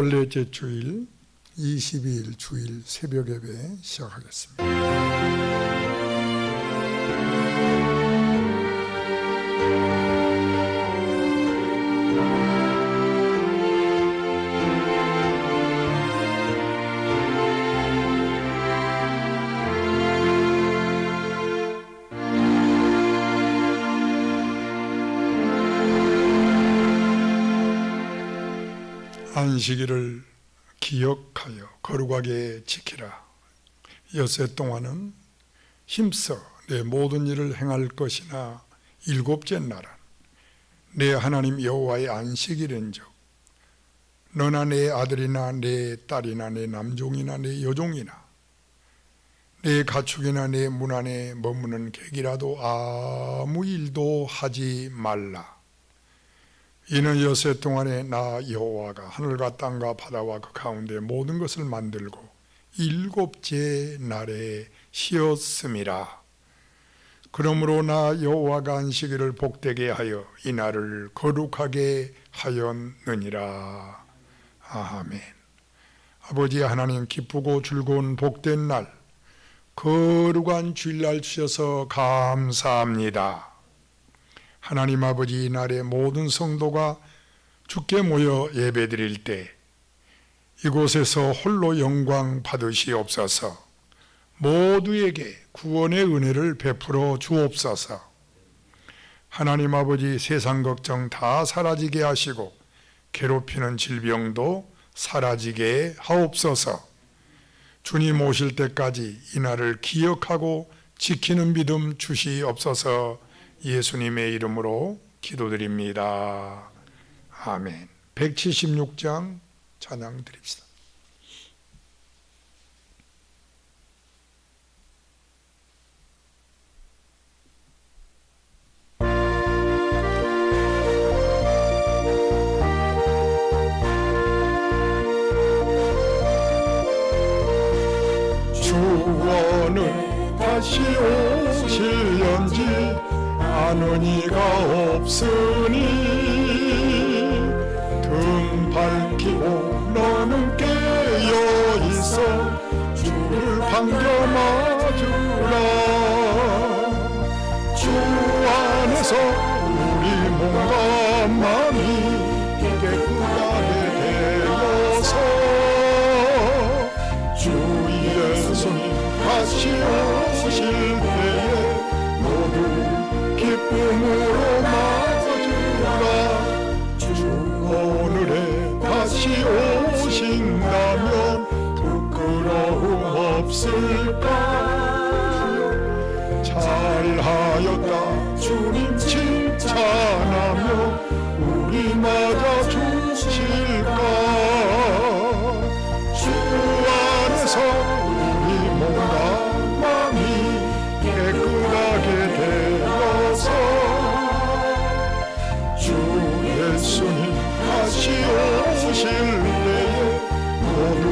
10월 넷째 주일 22일 주일 새벽 예배 시작하겠습니다. 안식일을 기억하여 거룩하게 지키라. 엿새 동안은 힘써 내 모든 일을 행할 것이나 일곱째 날은 내 하나님 여호와의 안식일인즉 너나 내 아들이나 내 딸이나 내 남종이나 내 여종이나 내 가축이나 내 문 안에 머무는 객이라도 아무 일도 하지 말라. 이는 엿새 동안에 나 여호와가 하늘과 땅과 바다와 그 가운데 모든 것을 만들고 일곱째 날에 쉬었음이라. 그러므로 나 여호와가 안식일을 복되게 하여 이 날을 거룩하게 하였느니라. 아멘. 아버지 하나님, 기쁘고 즐거운 복된 날, 거룩한 주일날 주셔서 감사합니다. 하나님 아버지, 이 날에 모든 성도가 주께 모여 예배드릴 때 이곳에서 홀로 영광 받으시옵소서. 모두에게 구원의 은혜를 베풀어 주옵소서. 하나님 아버지, 세상 걱정 다 사라지게 하시고 괴롭히는 질병도 사라지게 하옵소서. 주님 오실 때까지 이 날을 기억하고 지키는 믿음 주시옵소서. 예수님의 이름으로 기도드립니다. 아멘. 176장 찬양 드립시다. 주원은 다시 오실련지 아는 이가 없으니 등 밝히고 너는 깨어있어 주를 반겨맞으라. 주 안에서 우리 몸과 마음이 깨끗하게 되어서 주 예수님 다시 오실 때에 모두 기쁨으로 맞아주라. 주 오늘에 다시 오신다면 부끄러움 없을까. 잘하였다 주님 칭찬하며 우리 맞아 주실까. 주 안에서 우리 몸과 마음이 깨끗하게 되어서 주 예수님 다시 오실 때에 모두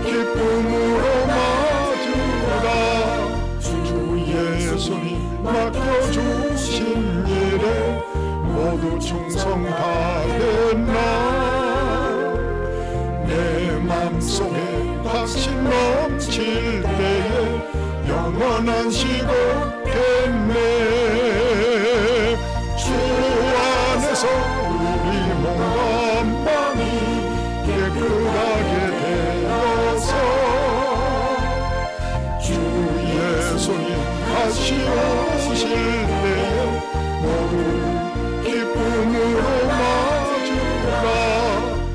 기쁨으로 맞으라. 주 예수님 맡겨주신 일에 모두 충성하겠나. 내 맘속에 확신 넘칠 때에 영원한 식 없겠네. 주 안에서 우리 몸과 마음이 깨끗하게 되어서 주 예수님 다시 오실 때에 모두 기쁨으로 맞으라.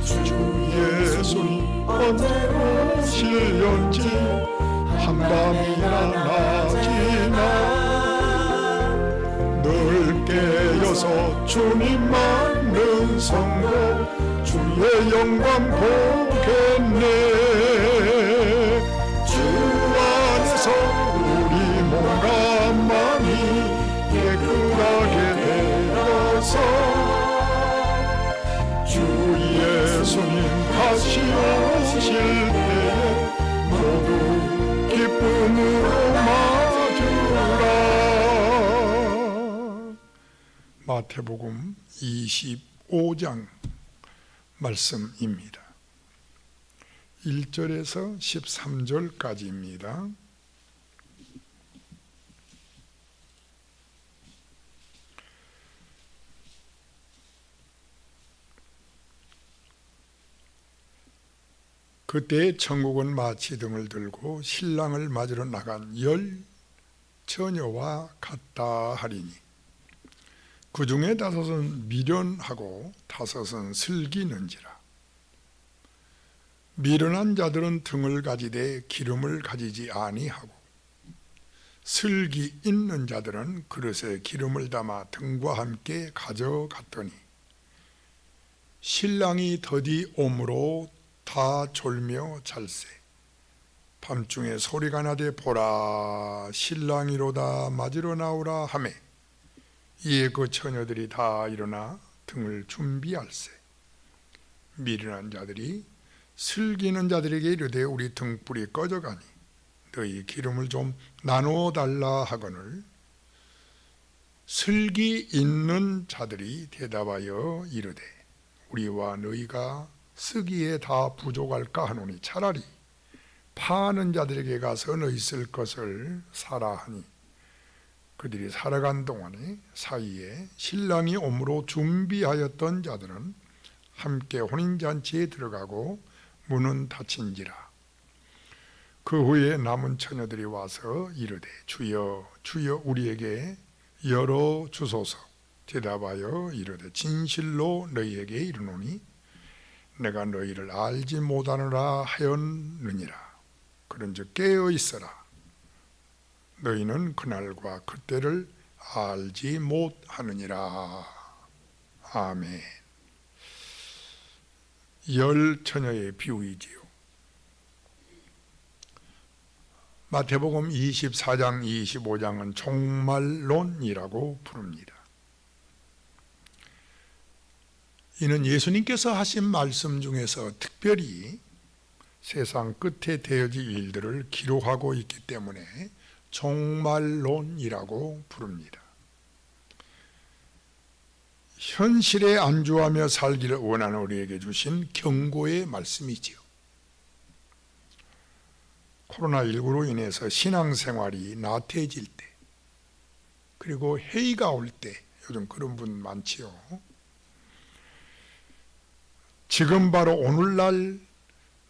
주 예수님 언제 오실련지 한밤이나 낮이나 늘 깨어서 주님 만난 성도 주의 영광 보겠네. 주 안에서 우리 몸과 마음이 깨끗하게 되어서 주 예수님 다시 오실 때에 모두 기쁨으로 맞으라. 마태복음 25장 말씀입니다. 1절에서 13절까지입니다. 그때 천국은 마치 등을 들고 신랑을 맞으러 나간 10 처녀와 같다 하리니 그 중에 5은 미련하고 5은 슬기는지라. 미련한 자들은 등을 가지되 기름을 가지지 아니하고 슬기 있는 자들은 그릇에 기름을 담아 등과 함께 가져갔더니 신랑이 더디 오므로 다 졸며 잘세. 밤중에 소리가 나되 보라 신랑이로다 맞으러 나오라 하매 이에 그 처녀들이 다 일어나 등을 준비할세. 미련한 자들이 슬기는 자들에게 이르되 우리 등불이 꺼져가니 너희 기름을 좀 나누어 달라 하거늘 슬기 있는 자들이 대답하여 이르되 우리와 너희가 쓰기에 다 부족할까 하노니 차라리 파는 자들에게 가서 너희 쓸 것을 사라 하니 그들이 살아간 동안에 사이에 신랑이 오므로 준비하였던 자들은 함께 혼인잔치에 들어가고 문은 닫힌지라. 그 후에 남은 처녀들이 와서 이르되 주여 주여 우리에게 열어 주소서. 대답하여 이르되 진실로 너희에게 이르노니 내가 너희를 알지 못하느라 하였느니라. 그런즉 깨어 있어라. 너희는 그날과 그때를 알지 못하느니라. 아멘. 10 처녀의 비유이지요. 마태복음 24장 25장은 종말론이라고 부릅니다. 이는 예수님께서 하신 말씀 중에서 특별히 세상 끝에 되어질 일들을 기록하고 있기 때문에 종말론이라고 부릅니다. 현실에 안주하며 살기를 원하는 우리에게 주신 경고의 말씀이지요. 코로나19로 인해서 신앙생활이 나태해질 때 그리고 해이가 올 때 요즘 그런 분 많지요. 지금 바로 오늘날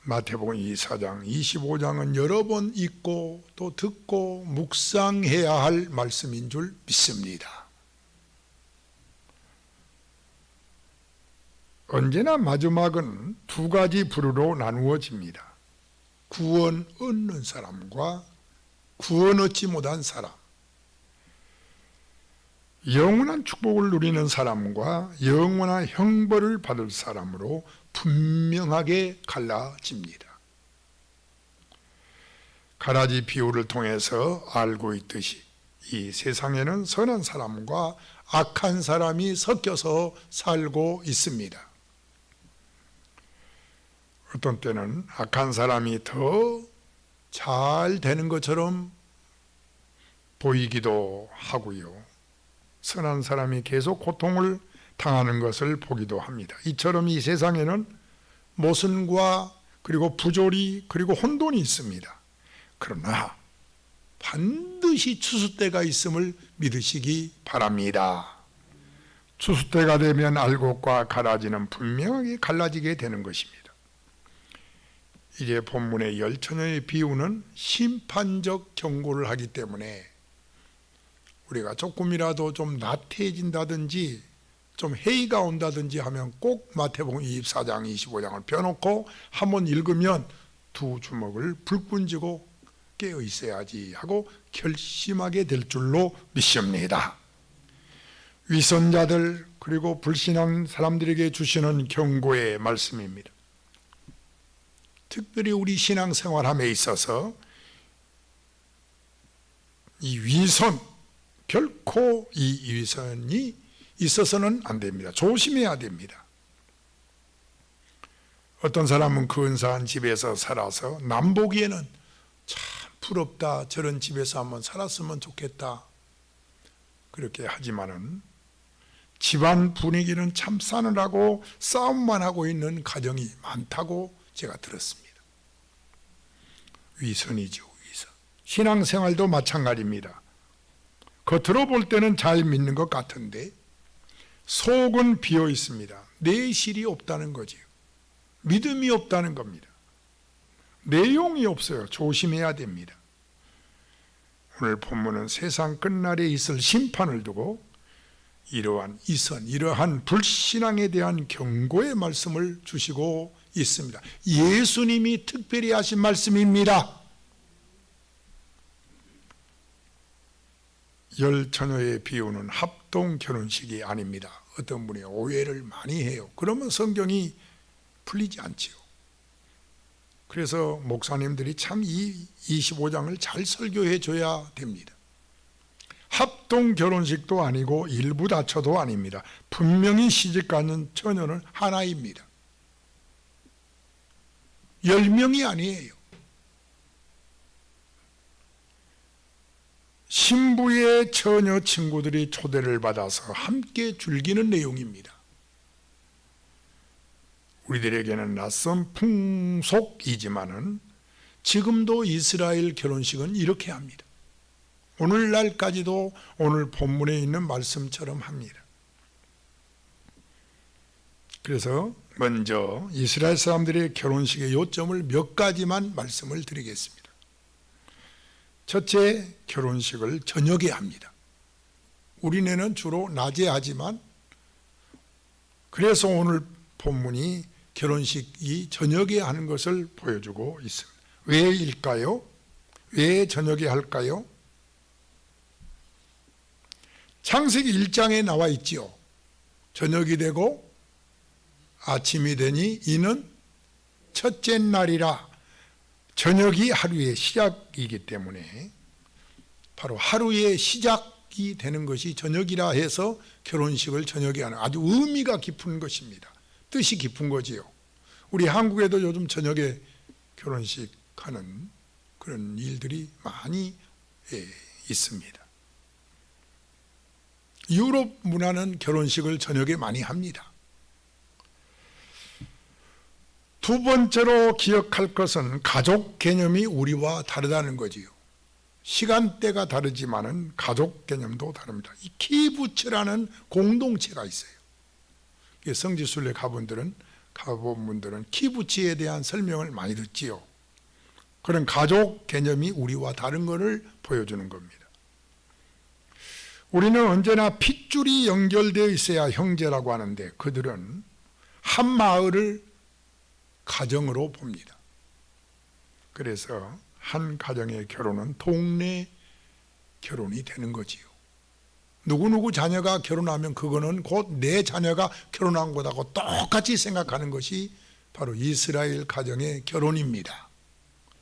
마태복음 24장 25장은 여러 번 읽고 또 듣고 묵상해야 할 말씀인 줄 믿습니다. 언제나 마지막은 2가지 부류로 나누어집니다. 구원 얻는 사람과 구원 얻지 못한 사람, 영원한 축복을 누리는 사람과 영원한 형벌을 받을 사람으로 분명하게 갈라집니다. 가라지 비유를 통해서 알고 있듯이 이 세상에는 선한 사람과 악한 사람이 섞여서 살고 있습니다. 어떤 때는 악한 사람이 더 잘 되는 것처럼 보이기도 하고요. 선한 사람이 계속 고통을 당하는 것을 보기도 합니다. 이처럼 이 세상에는 모순과 그리고 부조리 그리고 혼돈이 있습니다. 그러나 반드시 추수때가 있음을 믿으시기 바랍니다. 추수때가 되면 알곡과 가라지는 분명하게 갈라지게 되는 것입니다. 이제 본문의 10 처녀의 비유는 심판적 경고를 하기 때문에 우리가 조금이라도 좀 나태해진다든지 좀 해이가 온다든지 하면 꼭 마태복음 24장 25장을 펴놓고 한번 읽으면 2 주먹을 불끈 쥐고 깨어 있어야지 하고 결심하게 될 줄로 믿습니다. 위선자들 그리고 불신한 사람들에게 주시는 경고의 말씀입니다. 특별히 우리 신앙생활함에 있어서 이 위선, 결코 이 위선이 있어서는 안 됩니다. 조심해야 됩니다. 어떤 사람은 근사한 집에서 살아서 남 보기에는 참 부럽다, 저런 집에서 한번 살았으면 좋겠다 그렇게 하지만은 집안 분위기는 참 싸늘하고 싸움만 하고 있는 가정이 많다고 제가 들었습니다. 위선이죠, 위선. 신앙생활도 마찬가지입니다. 겉으로 볼 때는 잘 믿는 것 같은데 속은 비어 있습니다. 내실이 없다는 거지요. 믿음이 없다는 겁니다. 내용이 없어요. 조심해야 됩니다. 오늘 본문은 세상 끝날에 있을 심판을 두고 이러한 불신앙에 대한 경고의 말씀을 주시고 있습니다. 예수님이 특별히 하신 말씀입니다. 열 처녀의 비유는 합동 결혼식이 아닙니다. 어떤 분이 오해를 많이 해요. 그러면 성경이 풀리지 않지요. 그래서 목사님들이 참 이 25장을 잘 설교해 줘야 됩니다. 합동 결혼식도 아니고 일부 다처도 아닙니다. 분명히 시집가는 처녀는 하나입니다. 10명이 아니에요. 신부의 처녀 친구들이 초대를 받아서 함께 즐기는 내용입니다. 우리들에게는 낯선 풍속이지만은 지금도 이스라엘 결혼식은 이렇게 합니다. 오늘날까지도 오늘 본문에 있는 말씀처럼 합니다. 그래서 먼저 이스라엘 사람들의 결혼식의 요점을 몇 가지만 말씀을 드리겠습니다. 첫째, 결혼식을 저녁에 합니다. 우리네는 주로 낮에 하지만 그래서 오늘 본문이 결혼식이 저녁에 하는 것을 보여주고 있습니다. 왜일까요? 왜 저녁에 할까요? 창세기 1장에 나와 있지요. 저녁이 되고 아침이 되니 이는 첫째 날이라. 저녁이 하루의 시작이기 때문에 바로 하루의 시작이 되는 것이 저녁이라 해서 결혼식을 저녁에 하는 아주 의미가 깊은 것입니다. 뜻이 깊은 거지요. 우리 한국에도 요즘 저녁에 결혼식 하는 그런 일들이 많이 있습니다. 유럽 문화는 결혼식을 저녁에 많이 합니다. 두 번째로 기억할 것은 가족 개념이 우리와 다르다는 거지요. 시간대가 다르지만은 가족 개념도 다릅니다. 이 키부츠라는 공동체가 있어요. 성지순례 가본 분들은 키부츠에 대한 설명을 많이 듣지요. 그런 가족 개념이 우리와 다른 것을 보여주는 겁니다. 우리는 언제나 핏줄이 연결되어 있어야 형제라고 하는데 그들은 한 마을을 가정으로 봅니다. 그래서 한 가정의 결혼은 동네 결혼이 되는 거지요. 누구누구 자녀가 결혼하면 그거는 곧 내 자녀가 결혼한 것하고 똑같이 생각하는 것이 바로 이스라엘 가정의 결혼입니다.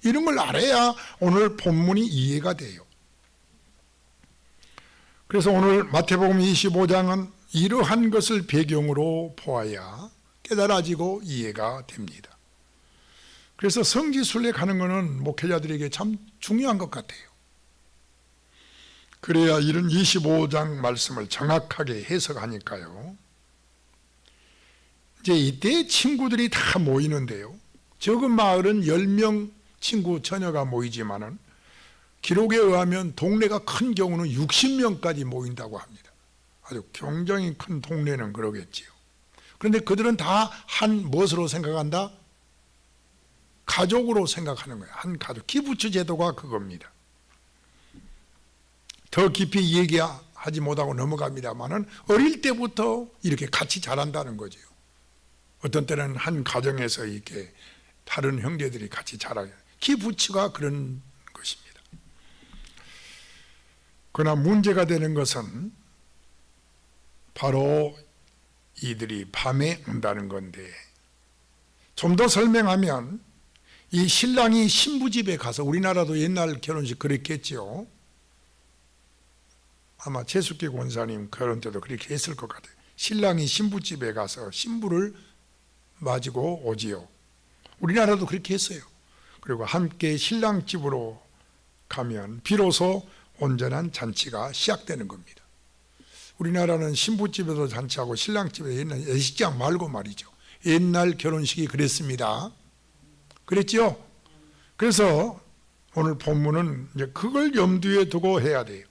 이런 걸 알아야 오늘 본문이 이해가 돼요. 그래서 오늘 마태복음 25장은 이러한 것을 배경으로 보아야 깨달아지고 이해가 됩니다. 그래서 성지순례 가는 것은 목회자들에게 참 중요한 것 같아요. 그래야 이런 25장 말씀을 정확하게 해석하니까요. 이제 이때 친구들이 다 모이는데요. 적은 마을은 10명 친구 처녀가 모이지만은 기록에 의하면 동네가 큰 경우는 60명까지 모인다고 합니다. 아주 굉장히 큰 동네는 그러겠지요. 그런데 그들은 다 한 무엇으로 생각한다? 가족으로 생각하는 거예요. 한 가족. 키부츠 제도가 그겁니다. 더 깊이 얘기하지 못하고 넘어갑니다만은 어릴 때부터 이렇게 같이 자란다는 거죠. 어떤 때는 한 가정에서 이렇게 다른 형제들이 같이 자라요. 키부츠가 그런 것입니다. 그러나 문제가 되는 것은 바로 이들이 밤에 온다는 건데 좀 더 설명하면 이 신랑이 신부 집에 가서 우리나라도 옛날 결혼식 그랬겠죠. 아마 최숙기 권사님 결혼 때도 그렇게 했을 것 같아요. 신랑이 신부 집에 가서 신부를 맞이고 오지요. 우리나라도 그렇게 했어요. 그리고 함께 신랑 집으로 가면 비로소 온전한 잔치가 시작되는 겁니다. 우리나라는 신부 집에도 잔치하고 신랑 집에 옛날 예식장 말고 말이죠. 옛날 결혼식이 그랬습니다. 그랬죠? 그래서 오늘 본문은 이제 그걸 염두에 두고 해야 돼요.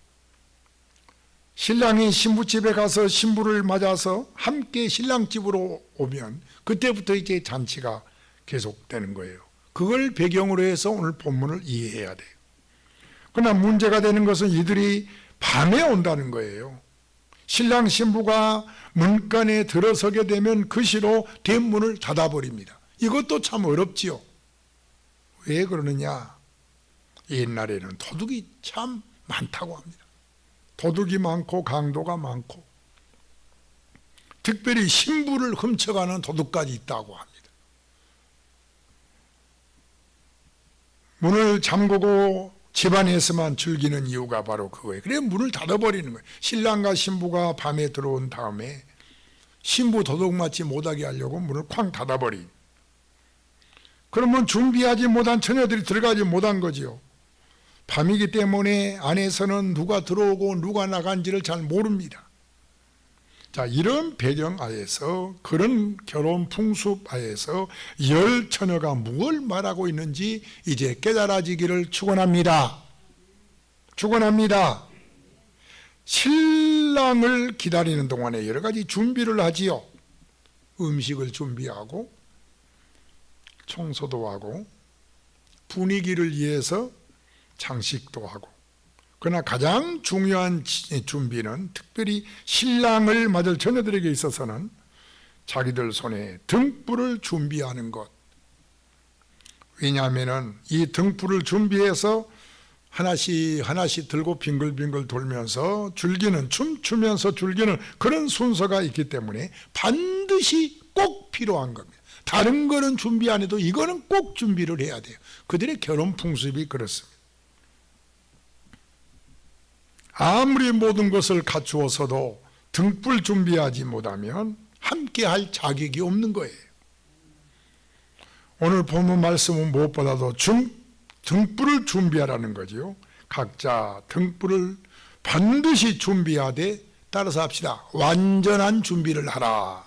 신랑이 신부집에 가서 신부를 맞아서 함께 신랑집으로 오면 그때부터 이제 잔치가 계속되는 거예요. 그걸 배경으로 해서 오늘 본문을 이해해야 돼요. 그러나 문제가 되는 것은 이들이 밤에 온다는 거예요. 신랑 신부가 문간에 들어서게 되면 그 시로 대문을 닫아버립니다. 이것도 참 어렵지요. 왜 그러느냐? 옛날에는 도둑이 참 많다고 합니다. 도둑이 많고 강도가 많고 특별히 신부를 훔쳐가는 도둑까지 있다고 합니다. 문을 잠그고 집안에서만 즐기는 이유가 바로 그거예요. 그래서 문을 닫아버리는 거예요. 신랑과 신부가 밤에 들어온 다음에 신부 도둑 맞지 못하게 하려고 문을 쾅 닫아버린. 그러면 준비하지 못한 처녀들이 들어가지 못한 거지요. 밤이기 때문에 안에서는 누가 들어오고 누가 나간지를 잘 모릅니다. 자, 이런 배경 하에서, 그런 결혼 풍습 하에서 열 처녀가 무엇을 말하고 있는지 이제 깨달아지기를 축원합니다. 축원합니다. 신랑을 기다리는 동안에 여러 가지 준비를 하지요. 음식을 준비하고 청소도 하고 분위기를 위해서 장식도 하고. 그러나 가장 중요한 준비는 특별히 신랑을 맞을 처녀들에게 있어서는 자기들 손에 등불을 준비하는 것. 왜냐하면 이 등불을 준비해서 하나씩 하나씩 들고 빙글빙글 돌면서 즐기는, 춤추면서 즐기는 그런 순서가 있기 때문에 반드시 꼭 필요한 겁니다. 다른 거는 준비 안 해도 이거는 꼭 준비를 해야 돼요. 그들의 결혼 풍습이 그렇습니다. 아무리 모든 것을 갖추어서도 등불 준비하지 못하면 함께 할 자격이 없는 거예요. 오늘 본문 말씀은 무엇보다도 등불을 준비하라는 거지요. 각자 등불을 반드시 준비하되, 따라서 합시다. 완전한 준비를 하라.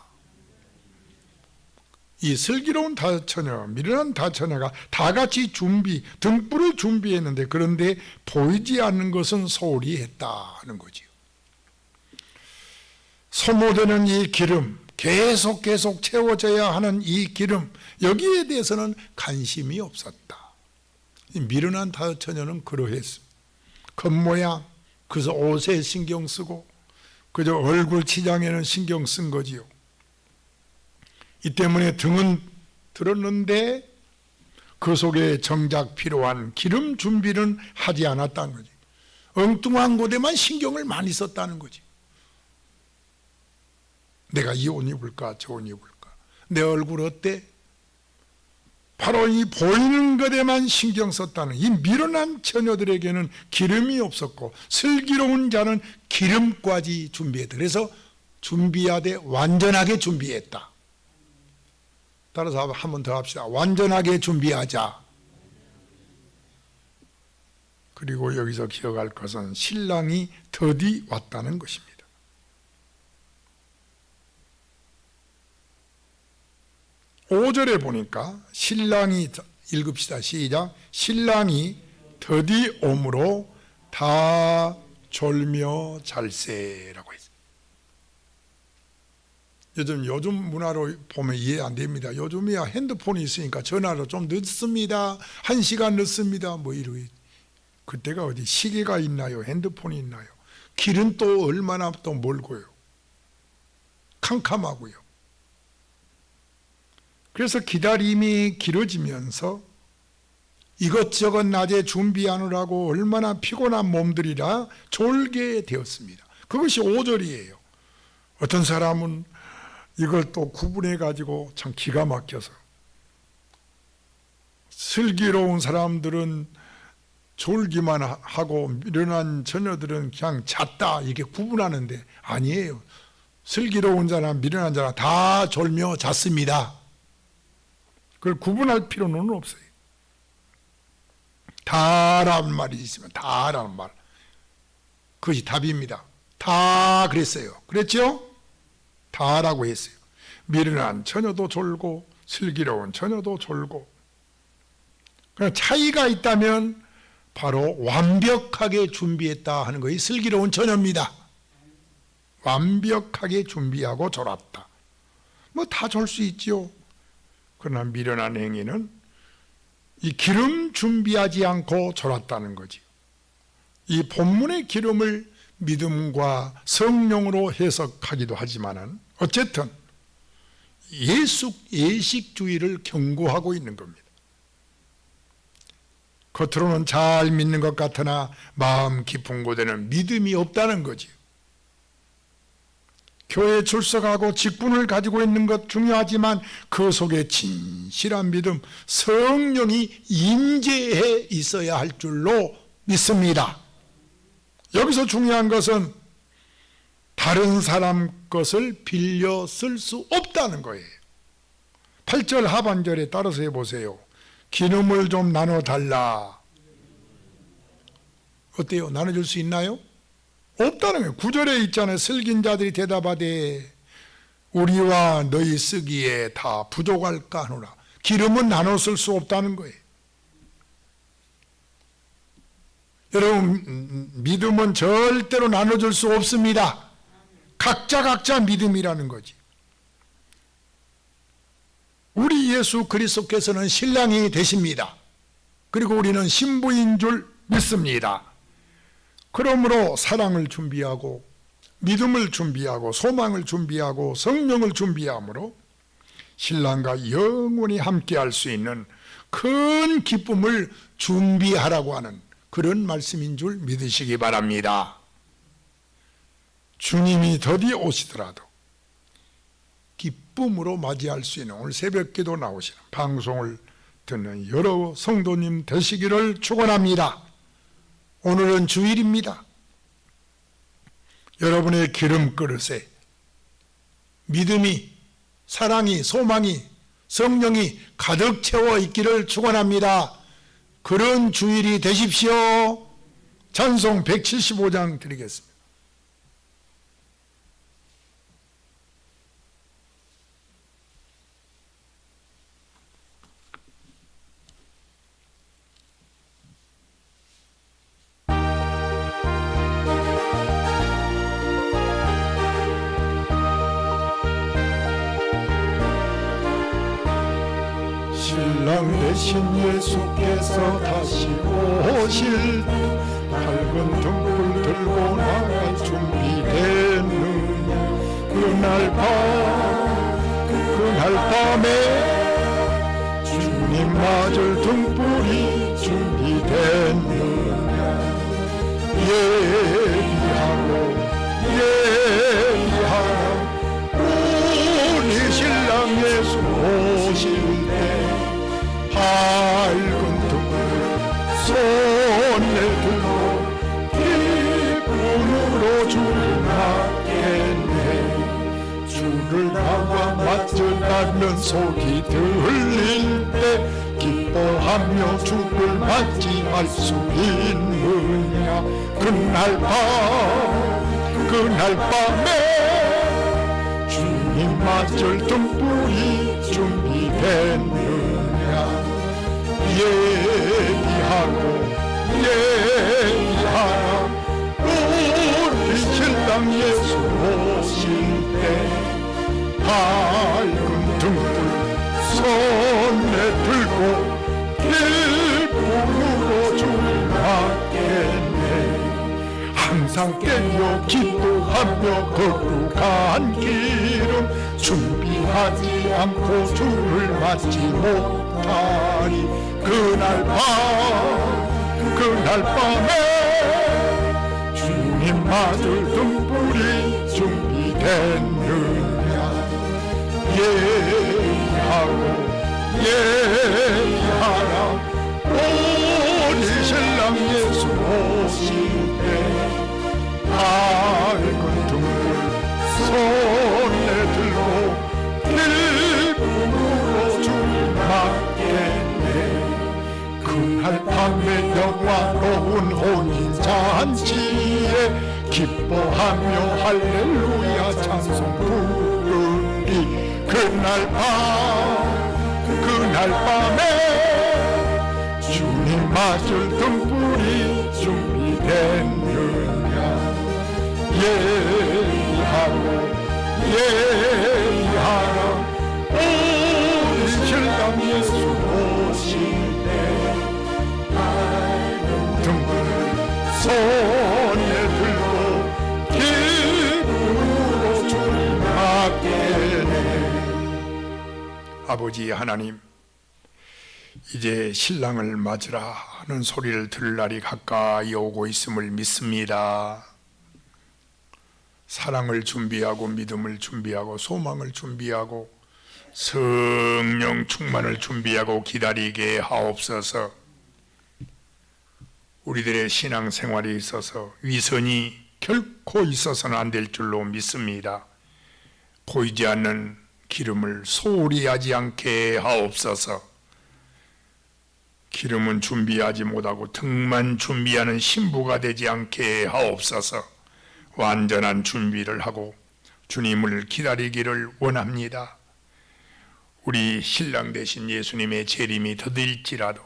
이 슬기로운 다처녀, 미련한 다처녀가 다 같이 등불을 준비했는데, 그런데 보이지 않는 것은 소홀히 했다는 거지요. 소모되는 이 기름, 계속 채워져야 하는 이 기름, 여기에 대해서는 관심이 없었다. 이 미련한 다처녀는 그러했습니다. 겉모양, 그래서 옷에 신경 쓰고 그저 얼굴 치장에는 신경 쓴 거지요. 이 때문에 등은 들었는데 그 속에 정작 필요한 기름 준비는 하지 않았다는 거지. 엉뚱한 곳에만 신경을 많이 썼다는 거지. 내가 이 옷 입을까 저 옷 입을까, 내 얼굴 어때? 바로 이 보이는 것에만 신경 썼다는, 이 미련한 처녀들에게는 기름이 없었고 슬기로운 자는 기름까지 준비했다. 그래서 준비하되 완전하게 준비했다. 따라서 한 번 더 합시다. 완전하게 준비하자. 그리고 여기서 기억할 것은 신랑이 더디 왔다는 것입니다. 5절에 보니까 신랑이, 읽읍시다. 시작. 신랑이 더디 오므로 다 졸며 잘세라고 했어요. 요즘 문화로 보면 이해 안 됩니다. 요즘이야 핸드폰이 있으니까 전화로 좀 늦습니다, 1시간 늦습니다, 뭐 이러고. 그때가 어디 시계가 있나요? 핸드폰이 있나요? 길은 또 얼마나 또 멀고요. 캄캄하고요. 그래서 기다림이 길어지면서 이것저것 낮에 준비하느라고 얼마나 피곤한 몸들이라 졸게 되었습니다. 그것이 5절이에요. 어떤 사람은 이걸 또 구분해 가지고 참 기가 막혀서, 슬기로운 사람들은 졸기만 하고 미련한 처녀들은 그냥 잤다, 이렇게 구분하는데 아니에요. 슬기로운 자나 미련한 자나 다 졸며 잤습니다. 그걸 구분할 필요는 없어요. 다라는 말이 있으면 다라는 말, 그것이 답입니다. 다 그랬어요. 그랬죠? 다라고 했어요. 미련한 처녀도 졸고 슬기로운 처녀도 졸고. 그냥 차이가 있다면 바로 완벽하게 준비했다 하는 것이 슬기로운 처녀입니다. 완벽하게 준비하고 졸았다. 뭐 다 졸 수 있지요. 그러나 미련한 행위는 이 기름 준비하지 않고 졸았다는 거지. 이 본문의 기름을 믿음과 성령으로 해석하기도 하지만은 어쨌든 예식주의를 경고하고 있는 겁니다. 겉으로는 잘 믿는 것 같으나 마음 깊은 곳에는 믿음이 없다는 거지요. 교회에 출석하고 직분을 가지고 있는 것 중요하지만 그 속에 진실한 믿음, 성령이 임재해 있어야 할 줄로 믿습니다. 여기서 중요한 것은 다른 사람 것을 빌려 쓸 수 없다는 거예요. 8절 하반절에 따라서 해보세요. 기름을 좀 나눠달라. 어때요? 나눠줄 수 있나요? 없다는 거예요. 9절에 있잖아요. 슬긴 자들이 대답하되 우리와 너희 쓰기에 다 부족할까 하노라. 기름은 나눠 쓸 수 없다는 거예요. 여러분, 믿음은 절대로 나눠줄 수 없습니다. 각자 믿음이라는 거지. 우리 예수 그리스도께서는 신랑이 되십니다. 그리고 우리는 신부인 줄 믿습니다. 그러므로 사랑을 준비하고 믿음을 준비하고 소망을 준비하고 성령을 준비함으로 신랑과 영원히 함께할 수 있는 큰 기쁨을 준비하라고 하는 그런 말씀인 줄 믿으시기 바랍니다. 주님이 더디 오시더라도 기쁨으로 맞이할 수 있는 오늘 새벽기도 나오시는 방송을 듣는 여러 성도님 되시기를 축원합니다. 오늘은 주일입니다. 여러분의 기름 그릇에 믿음이, 사랑이, 소망이, 성령이 가득 채워 있기를 축원합니다. 그런 주일이 되십시오. 찬송 175장 드리겠습니다. 신랑 되신 예수께서 다시 오실 밝은 등불 들고 나갈 준비됐느냐. 그날 밤에 주님 맞을 등불이 준비됐느냐. 예비하라 우리 신랑 예수 오실 때 밝은 등불 손에 들고 기쁨으로 주를 맞겠네. 주를 나와 맞으라는 소리 들릴 때 기뻐하며 주를 맞이할 수 있느냐. 그날 밤에 주님 맞을 등불이 준비됐느냐. 예비하라 우리 신랑 예수 오실 때 밝은 등불 손에 들고 기쁨으로 주를 맞겠네. 항상 깨어 기도하며 거룩한 길은 준비하지 않고 주를 맞지 못하리. 그날 밤에 주님 맞을 등불이 준비됐느냐. 예비하라 우리 신랑 예수 오실 때 밝은 등불 손에 들고 기쁨으로 주를 맞겠네. 그날 밤에 영화로운 혼인잔치에 기뻐하며 할렐루야 찬송 부르리. 그날 밤에 주님 하나님 맞을 등불이 준비됐느냐 예의하고 예의하라 우리 신랑 예수 오실 때 등불을 손에 들고 기쁨으로 주를 맞게 해. 아버지 하나님, 이제 신랑을 맞으라 하는 소리를 들을 날이 가까이 오고 있음을 믿습니다. 사랑을 준비하고 믿음을 준비하고 소망을 준비하고 성령 충만을 준비하고 기다리게 하옵소서. 우리들의 신앙생활에 있어서 위선이 결코 있어서는 안 될 줄로 믿습니다. 보이지 않는 기름을 소홀히 하지 않게 하옵소서. 기름은 준비하지 못하고 등만 준비하는 신부가 되지 않게 하옵소서. 완전한 준비를 하고 주님을 기다리기를 원합니다. 우리 신랑 되신 예수님의 재림이 더딜지라도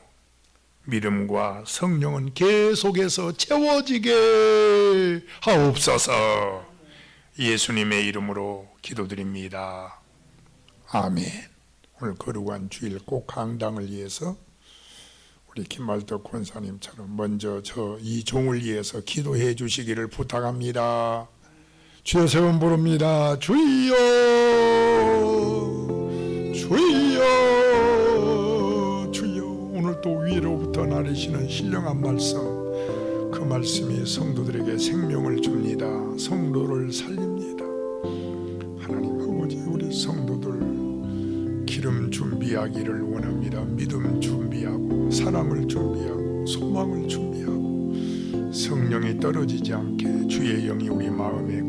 믿음과 성령은 계속해서 채워지게 하옵소서. 예수님의 이름으로 기도드립니다. 아멘. 오늘 거룩한 주일 꼭 강당을 위해서 우리 김말덕 권사님처럼 먼저 이 종을 위해서 기도해 주시기를 부탁합니다. 주여 세번 부릅니다. 주여 주여 주여. 오늘 또 위로부터 나르시는 신령한 말씀, 그 말씀이 성도들에게 생명을 줍니다. 성도를 살립니다. 하나님 아버지, 우리 성도들 기름 준비하기를 원합니다. 믿음 준비하고 사랑을 준비하고 소망을 준비하고 성령이 떨어지지 않게 주의 영이 우리 마음에